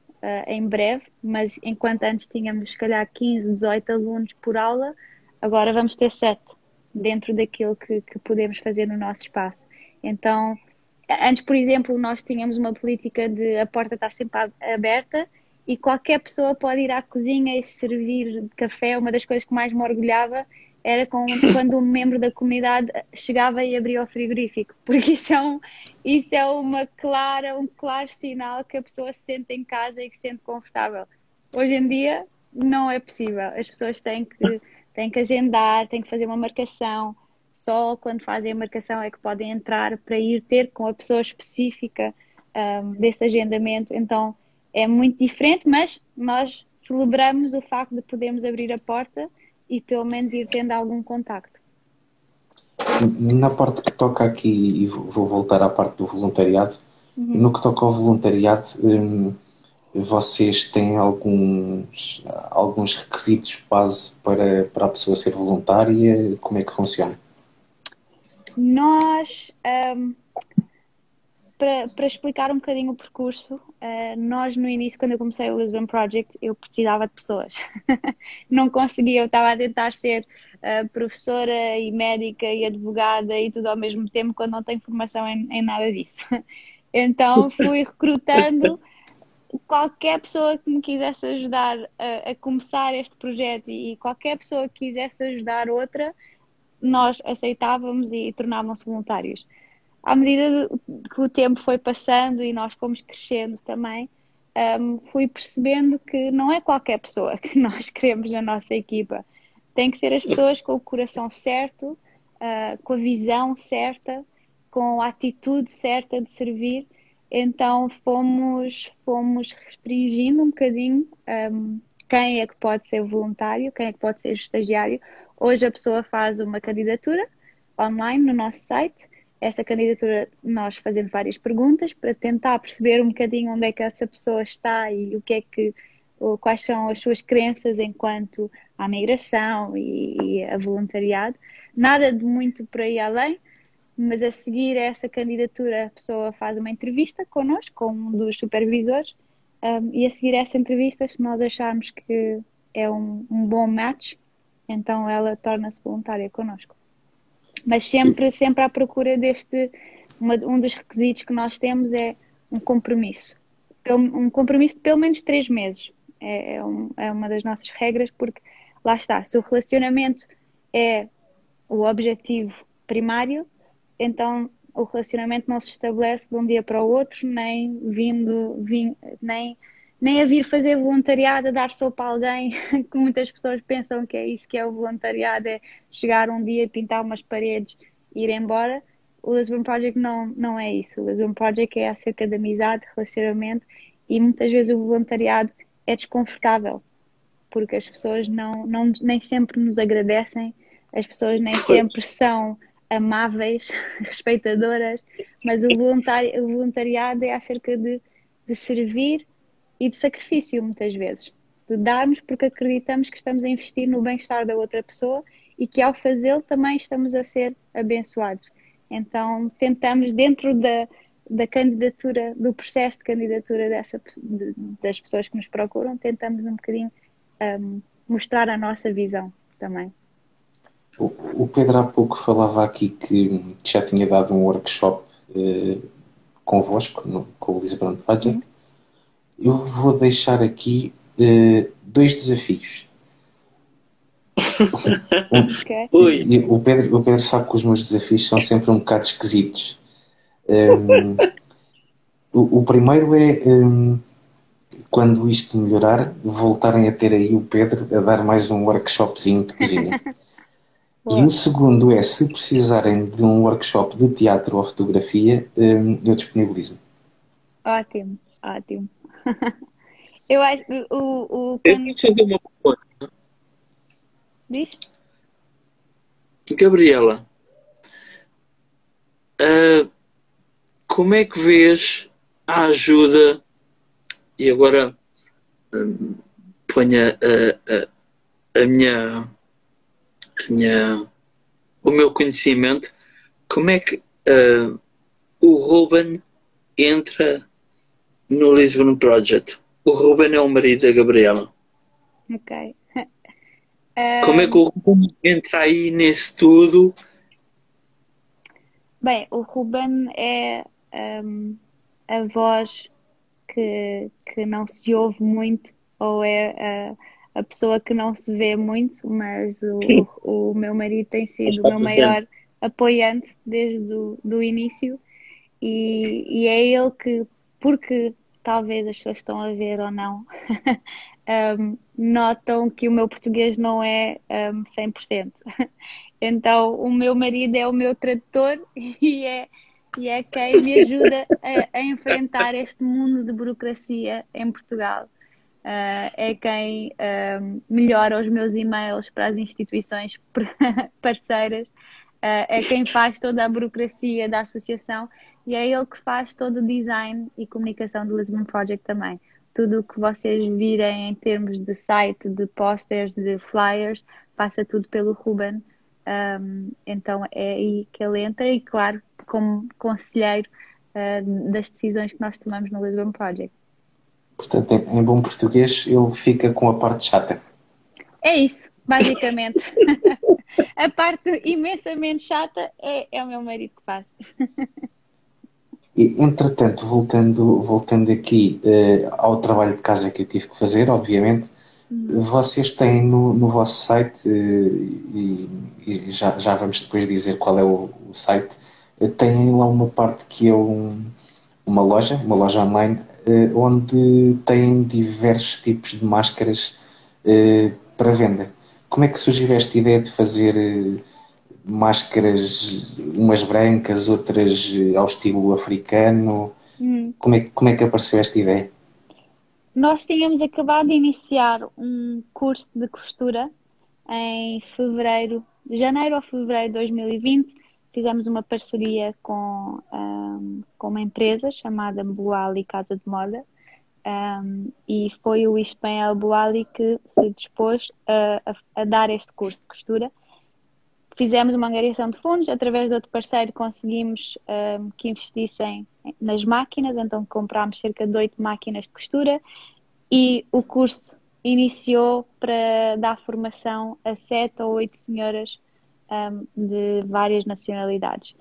em breve, mas enquanto antes tínhamos, se calhar, 15, 18 alunos por aula, agora vamos ter 7 dentro daquilo que podemos fazer no nosso espaço. Então, antes, por exemplo, nós tínhamos uma política de a porta está sempre aberta e qualquer pessoa pode ir à cozinha e servir café. Uma das coisas que mais me orgulhava era quando um membro da comunidade chegava e abria o frigorífico, porque isso é um claro sinal que a pessoa se sente em casa e que se sente confortável. Hoje em dia não é possível. As pessoas têm que agendar, têm que fazer uma marcação. Só quando fazem a marcação é que podem entrar para ir ter com a pessoa específica desse agendamento. Então é muito diferente, mas nós celebramos o facto de podermos abrir a porta e pelo menos ir tendo algum contacto. Na parte que toca aqui, e vou voltar à parte do voluntariado, no que toca ao voluntariado, vocês têm alguns requisitos base para a pessoa ser voluntária? Como é que funciona? Nós, para explicar um bocadinho o percurso, nós no início, quando eu comecei o Lisbon Project, eu precisava de pessoas. Não conseguia, eu estava a tentar ser professora e médica e advogada e tudo ao mesmo tempo, quando não tenho formação em nada disso. Então fui recrutando qualquer pessoa que me quisesse ajudar a começar este projeto e qualquer pessoa que quisesse ajudar outra, nós aceitávamos e tornavam-se voluntários. À medida que o tempo foi passando e nós fomos crescendo também, fui percebendo que não é qualquer pessoa que nós queremos na nossa equipa. Tem que ser as pessoas com o coração certo, com a visão certa, com a atitude certa de servir. Então fomos restringindo um bocadinho quem é que pode ser voluntário, quem é que pode ser estagiário. Hoje a pessoa faz uma candidatura online no nosso site. Essa candidatura nós fazemos várias perguntas para tentar perceber um bocadinho onde é que essa pessoa está e quais são as suas crenças enquanto à migração e a voluntariado. Nada de muito por aí além. mas a seguir a essa candidatura a pessoa faz uma entrevista connosco, com um dos supervisores, e a seguir a essa entrevista, se nós acharmos que é um bom match, então ela torna-se voluntária connosco. Mas sempre à procura um dos requisitos que nós temos é um compromisso. Um compromisso de pelo menos 3 meses. É uma das nossas regras, porque lá está, se o relacionamento é o objetivo primário, então o relacionamento não se estabelece de um dia para o outro, nem nem a vir fazer voluntariado, a dar sopa a alguém, que muitas pessoas pensam que é isso que é o voluntariado, é chegar um dia, pintar umas paredes e ir embora. O Lisbon Project não é isso. O Lisbon Project é acerca de amizade, relacionamento, e muitas vezes o voluntariado é desconfortável, porque as pessoas nem sempre nos agradecem, as pessoas nem sempre são amáveis, respeitadoras, mas o voluntariado é acerca de servir e de sacrifício, muitas vezes. De darmos porque acreditamos que estamos a investir no bem-estar da outra pessoa e que ao fazê-lo também estamos a ser abençoados. Então tentamos, dentro da candidatura, do processo de candidatura das pessoas que nos procuram, tentamos um bocadinho mostrar a nossa visão também. O Pedro há pouco falava aqui que já tinha dado um workshop convosco, com o Lisbon Project. Eu vou deixar aqui 2 desafios. Okay. O Pedro sabe que os meus desafios são sempre um bocado esquisitos. O primeiro é, quando isto melhorar, voltarem a ter aí o Pedro a dar mais um workshopzinho de cozinha. E o segundo é, se precisarem de um workshop de teatro ou fotografia, eu disponibilizo-me. Ótimo. Eu acho que Eu posso fazer uma pergunta. Diz? Gabriela, como é que vês a ajuda, e agora ponha o meu conhecimento, como é que o Ruben entra no Lisbon Project? O Ruben é o marido da Gabriela. Ok. Como é que o Ruben entra aí nesse tudo? Bem, o Ruben é a voz que não se ouve muito, ou é a pessoa que não se vê muito, mas o meu marido tem sido o meu maior apoiante desde do início, e é ele que, porque talvez as pessoas estão a ver ou não, notam que o meu português não é 100%. Então, o meu marido é o meu tradutor e é quem me ajuda a enfrentar este mundo de burocracia em Portugal. É quem melhora os meus e-mails para as instituições parceiras, é quem faz toda a burocracia da associação e é ele que faz todo o design e comunicação do Lisbon Project também. Tudo o que vocês virem em termos de site, de posters, de flyers, passa tudo pelo Ruben. Então é aí que ele entra e, claro, como conselheiro das decisões que nós tomamos no Lisbon Project. Portanto, em bom português, ele fica com a parte chata. É isso, basicamente. A parte imensamente chata é o meu marido que faz. E, entretanto, voltando aqui ao trabalho de casa que eu tive que fazer, obviamente, vocês têm no vosso site, e já vamos depois dizer qual é o site, têm lá uma parte que é uma loja online, onde têm diversos tipos de máscaras para venda. Como é que surgiu esta ideia de fazer máscaras, umas brancas, outras ao estilo africano? Como é que apareceu esta ideia? Nós tínhamos acabado de iniciar um curso de costura em janeiro ou fevereiro de 2020. Fizemos uma parceria com uma empresa chamada Boali Casa de Moda, e foi o Ismael Boali que se dispôs a dar este curso de costura. fizemos uma angariação de fundos, através de outro parceiro conseguimos que investissem nas máquinas, então comprámos cerca de 8 máquinas de costura e o curso iniciou para dar formação a 7 ou 8 senhoras de várias nacionalidades.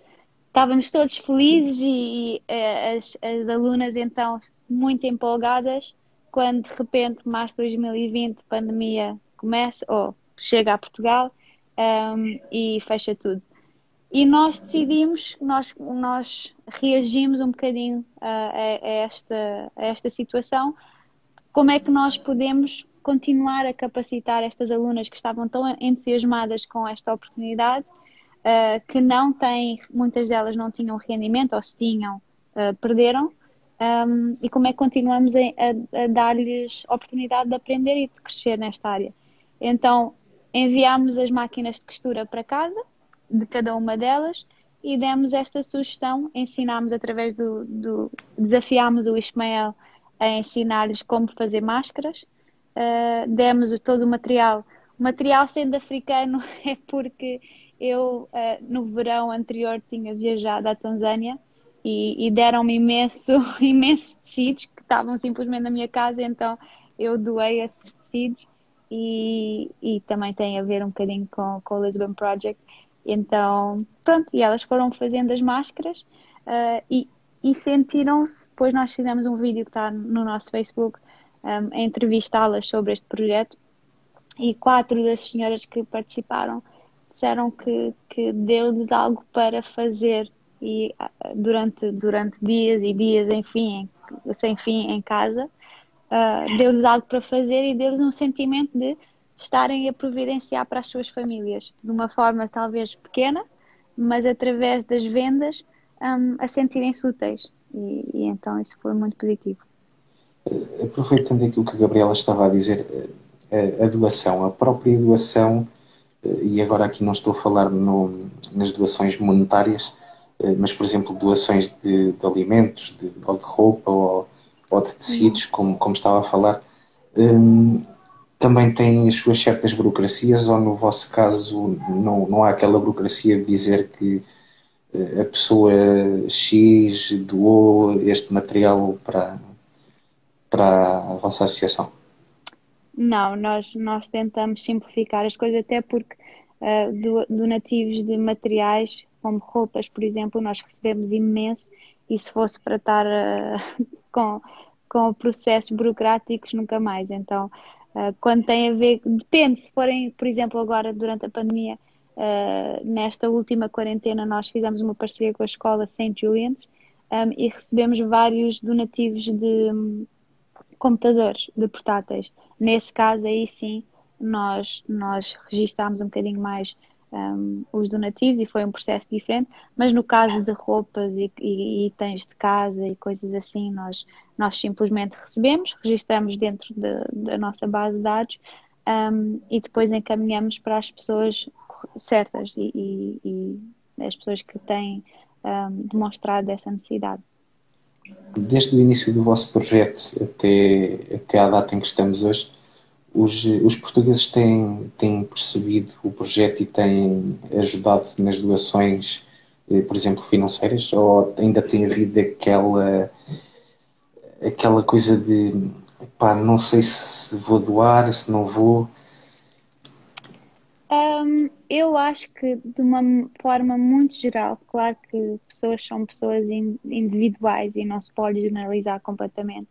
Estávamos todos felizes e as alunas então muito empolgadas quando de repente, março de 2020, a pandemia começa, ou chega a Portugal e fecha tudo. E nós decidimos, nós reagimos um bocadinho a esta situação. Como é que nós podemos continuar a capacitar estas alunas que estavam tão entusiasmadas com esta oportunidade, que não têm, muitas delas não tinham rendimento, ou se tinham, perderam, e como é que continuamos a dar-lhes oportunidade de aprender e de crescer nesta área. Então, enviámos as máquinas de costura para casa, de cada uma delas, e demos esta sugestão, ensinámos através desafiámos o Ismael a ensinar-lhes como fazer máscaras, demos todo o material. O material sendo africano é porque eu, no verão anterior, tinha viajado à Tanzânia e deram-me imensos tecidos que estavam simplesmente na minha casa, então eu doei esses tecidos e também tem a ver um bocadinho com o Lisbon Project. Então, pronto, e elas foram fazendo as máscaras e sentiram-se, depois nós fizemos um vídeo que está no nosso Facebook, a entrevistá-las sobre este projeto, e 4 das senhoras que participaram disseram que deu-lhes algo para fazer e durante dias e dias, enfim, sem fim em casa, deu-lhes algo para fazer e deu-lhes um sentimento de estarem a providenciar para as suas famílias, de uma forma talvez pequena, mas através das vendas a sentirem-se úteis. E então isso foi muito positivo. Aproveitando aquilo que a Gabriela estava a dizer, a doação, a própria doação, e agora aqui não estou a falar nas doações monetárias, mas, por exemplo, doações de alimentos, ou de roupa, ou de tecidos, como estava a falar, também têm as suas certas burocracias, ou no vosso caso não há aquela burocracia de dizer que a pessoa X doou este material para a vossa associação? Não, nós tentamos simplificar as coisas, até porque donativos de materiais, como roupas, por exemplo, nós recebemos imenso, e se fosse para estar com processos burocráticos, nunca mais. Então, quando tem a ver, depende, se forem, por exemplo, agora durante a pandemia, nesta última quarentena, nós fizemos uma parceria com a escola St. Julian's e recebemos vários donativos de computadores, de portáteis. Nesse caso aí sim, nós registámos um bocadinho mais os donativos e foi um processo diferente, mas no caso de roupas e itens de casa e coisas assim, nós simplesmente recebemos, registramos dentro da nossa base de dados e depois encaminhamos para as pessoas certas e as pessoas que têm demonstrado essa necessidade. Desde o início do vosso projeto até à data em que estamos hoje, os portugueses têm percebido o projeto e têm ajudado nas doações, por exemplo, financeiras, ou ainda tem havido aquela coisa de pá, não sei se vou doar, se não vou? Eu acho que de uma forma muito geral, claro que pessoas são pessoas individuais e não se pode generalizar completamente,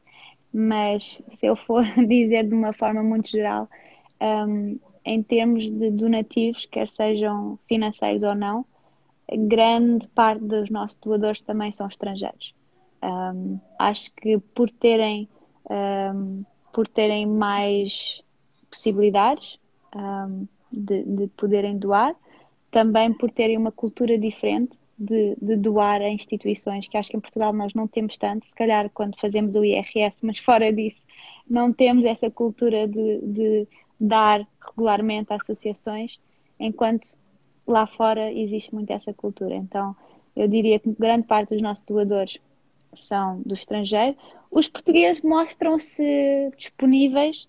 mas se eu for dizer de uma forma muito geral, em termos de donativos, quer sejam financeiros ou não, grande parte dos nossos doadores também são estrangeiros. Acho que por terem mais possibilidades de poderem doar, também por terem uma cultura diferente de doar a instituições, que acho que em Portugal nós não temos tanto, se calhar quando fazemos o IRS, mas fora disso não temos essa cultura de dar regularmente a associações, enquanto lá fora existe muito essa cultura. Então eu diria que grande parte dos nossos doadores são do estrangeiro. Os portugueses mostram-se disponíveis.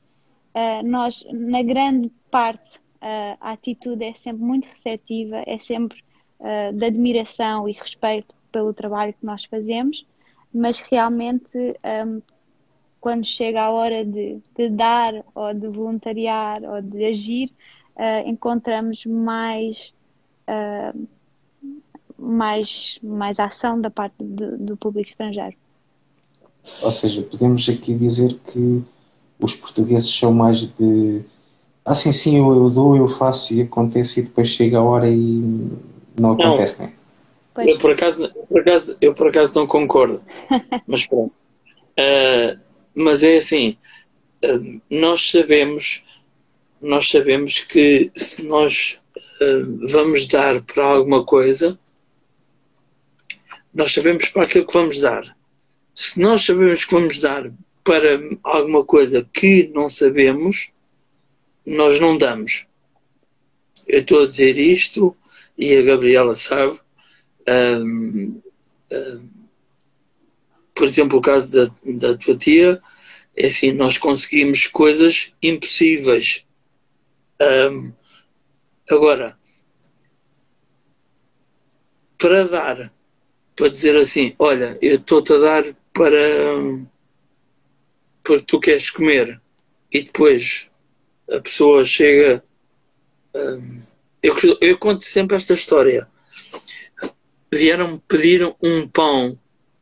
Nós, na grande parte, a atitude é sempre muito receptiva, é sempre de admiração e respeito pelo trabalho que nós fazemos, mas realmente quando chega a hora de dar ou de voluntariar ou de agir, encontramos mais ação da parte do público estrangeiro. Ou seja, podemos aqui dizer que os portugueses são mais de sim, eu dou, eu faço e acontece e depois chega a hora e não acontece, né? Eu por acaso não concordo. Mas pronto. Mas é assim, nós sabemos que se nós vamos dar para alguma coisa, nós sabemos para aquilo que vamos dar. Se nós sabemos que vamos dar para alguma coisa que não sabemos, nós não damos. Eu estou a dizer isto e a Gabriela sabe. Por exemplo, o caso da tua tia, é assim, nós conseguimos coisas impossíveis. Agora, para dar, para dizer assim, olha, eu estou-te a dar porque tu queres comer, e depois a pessoa chega... eu conto sempre esta história. Vieram pedir um pão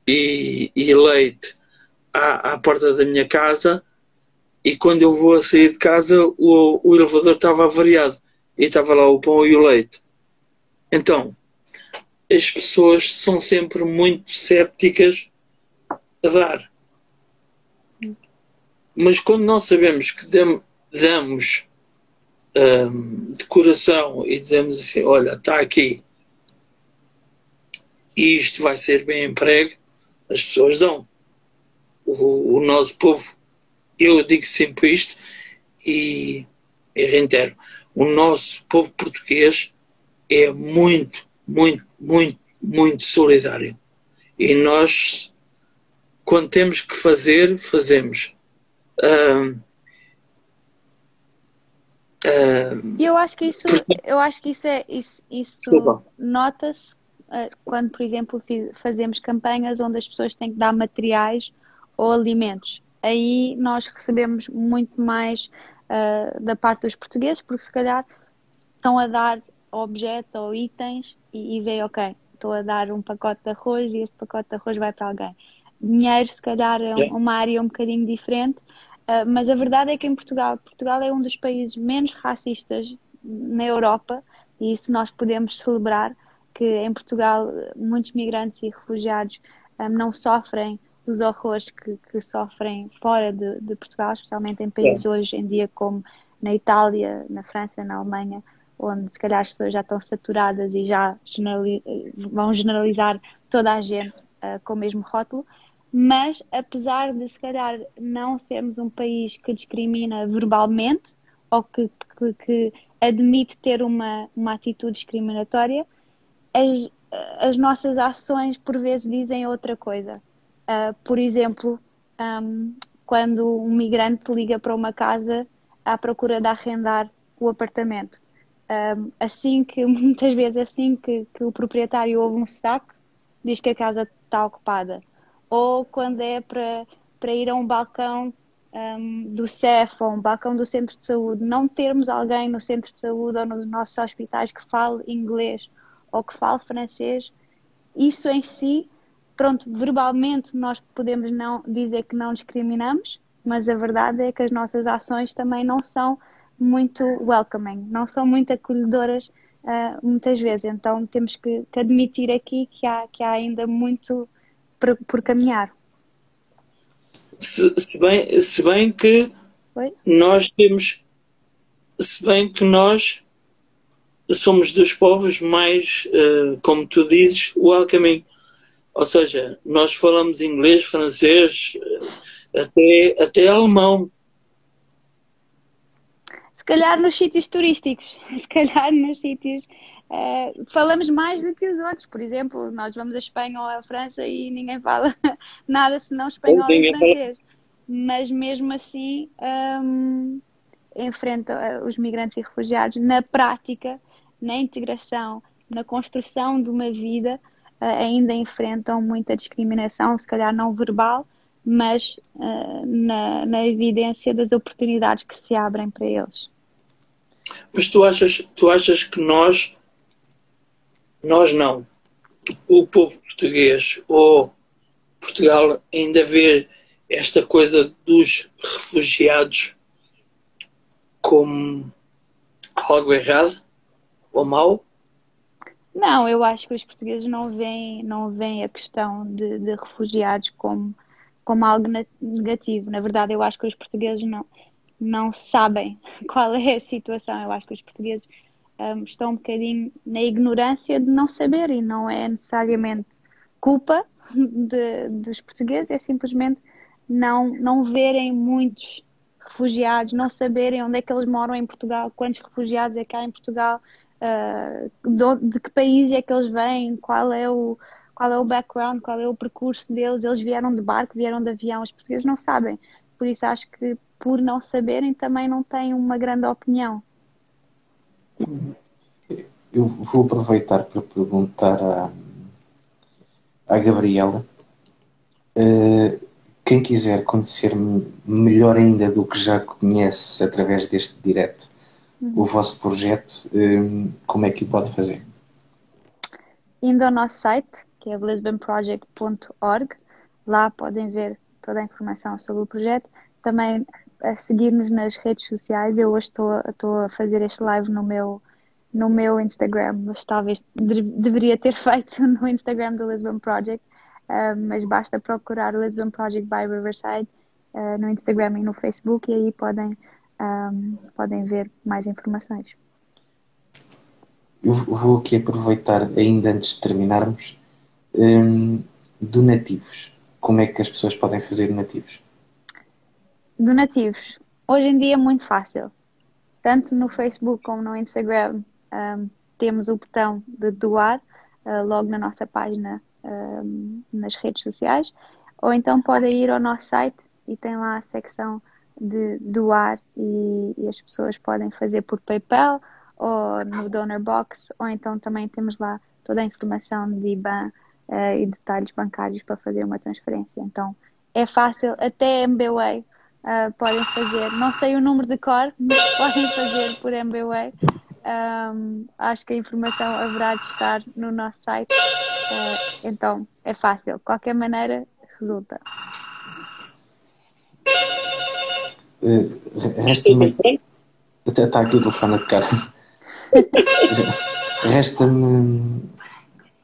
e leite à porta da minha casa, e quando eu vou a sair de casa o elevador estava avariado e estava lá o pão e o leite. Então, as pessoas são sempre muito cépticas a dar. Mas quando nós sabemos que damos de coração e dizemos assim, olha, está aqui e isto vai ser bem emprego, as pessoas dão. O nosso povo, eu digo sempre isto e reitero, o nosso povo português é muito, muito, muito, muito solidário. E nós, quando temos que fazer, fazemos. Eu acho que isso nota-se quando, por exemplo, fazemos campanhas onde as pessoas têm que dar materiais ou alimentos. Aí nós recebemos muito mais da parte dos portugueses, porque se calhar estão a dar objetos ou itens e veem, ok, estou a dar um pacote de arroz e este pacote de arroz vai para alguém. Dinheiro, se calhar, é uma área um bocadinho diferente, mas a verdade é que em Portugal é um dos países menos racistas na Europa, e isso nós podemos celebrar, que em Portugal muitos migrantes e refugiados não sofrem os horrores que sofrem fora de Portugal, especialmente em países hoje em dia como na Itália, na França, na Alemanha, onde se calhar as pessoas já estão saturadas e já vão generalizar toda a gente com o mesmo rótulo. Mas apesar de se calhar não sermos um país que discrimina verbalmente ou que admite ter uma atitude discriminatória, as nossas ações por vezes dizem outra coisa. Por exemplo, quando um migrante liga para uma casa à procura de arrendar o apartamento, muitas vezes assim que o proprietário ouve um sotaque, diz que a casa está ocupada. Ou quando é para ir a um balcão do CEF ou um balcão do centro de saúde, não termos alguém no centro de saúde ou nos nossos hospitais que fale inglês ou que fale francês, isso em si, pronto, verbalmente nós podemos não dizer que não discriminamos, mas a verdade é que as nossas ações também não são muito welcoming, não são muito acolhedoras muitas vezes. Então temos que admitir aqui que há ainda muito por caminhar. Se bem que nós temos, se bem que nós somos dos povos mais, como tu dizes, welcoming. Ou seja, nós falamos inglês, francês, até alemão. Se calhar nos sítios turísticos, se calhar nos sítios falamos mais do que os outros. Por exemplo, nós vamos a Espanha ou a França e ninguém fala nada senão espanhol e francês. Mas mesmo assim enfrentam os migrantes e refugiados na prática, na integração, na construção de uma vida, ainda enfrentam muita discriminação, se calhar não verbal, mas na evidência das oportunidades que se abrem para eles. Mas tu achas que nós não, o povo português ou Portugal ainda vê esta coisa dos refugiados como algo errado ou mau? Não, eu acho que os portugueses não veem a questão de refugiados como algo negativo. Na verdade, eu acho que os portugueses não sabem qual é a situação. Eu acho que os portugueses estão um bocadinho na ignorância de não saber, e não é necessariamente culpa dos portugueses, é simplesmente não verem muitos refugiados, não saberem onde é que eles moram em Portugal, quantos refugiados é que há em Portugal, de que país é que eles vêm, qual é o background, qual é o percurso deles. Eles vieram de barco, vieram de avião, os portugueses não sabem. Por isso acho que, por não saberem, também não têm uma grande opinião. Eu vou aproveitar para perguntar à Gabriela. Quem quiser conhecer-me melhor ainda do que já conhece através deste direto, o vosso projeto, como é que o pode fazer? Indo ao nosso site, que é lisbonproject.org, lá podem ver toda a informação sobre o projeto. Também a seguir-nos nas redes sociais. Eu hoje estou a fazer este live no meu Instagram, mas talvez deveria ter feito no Instagram do Lisbon Project, mas basta procurar o Lisbon Project by Riverside no Instagram e no Facebook, e aí podem ver mais informações. Eu vou aqui aproveitar, ainda antes de terminarmos, donativos. Como é que as pessoas podem fazer donativos? Donativos. Hoje em dia é muito fácil. Tanto no Facebook como no Instagram temos o botão de doar, logo na nossa página nas redes sociais. Ou então podem ir ao nosso site e tem lá a secção de doar, e as pessoas podem fazer por PayPal ou no Donor Box, ou então também temos lá toda a informação de IBAN e detalhes bancários para fazer uma transferência. Então é fácil, até MBWay podem fazer, não sei o número de cor, mas podem fazer por MBWay. Acho que a informação haverá de estar no nosso site, então é fácil, de qualquer maneira resulta. Resta-me... Está aqui o telefone a tocar.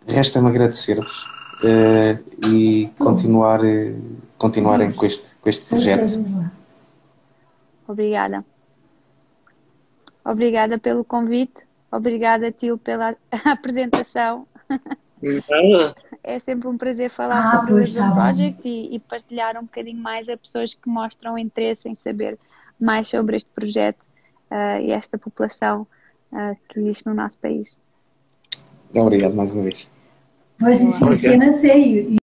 Resta-me agradecer-vos e continuarem com este projeto. Obrigada pelo convite, obrigada, tio, pela apresentação. É sempre um prazer falar sobre o Lisbon Project e partilhar um bocadinho mais a pessoas que mostram interesse em saber mais sobre este projeto e esta população que existe no nosso país. Obrigado mais uma vez. Pois isso, não sei.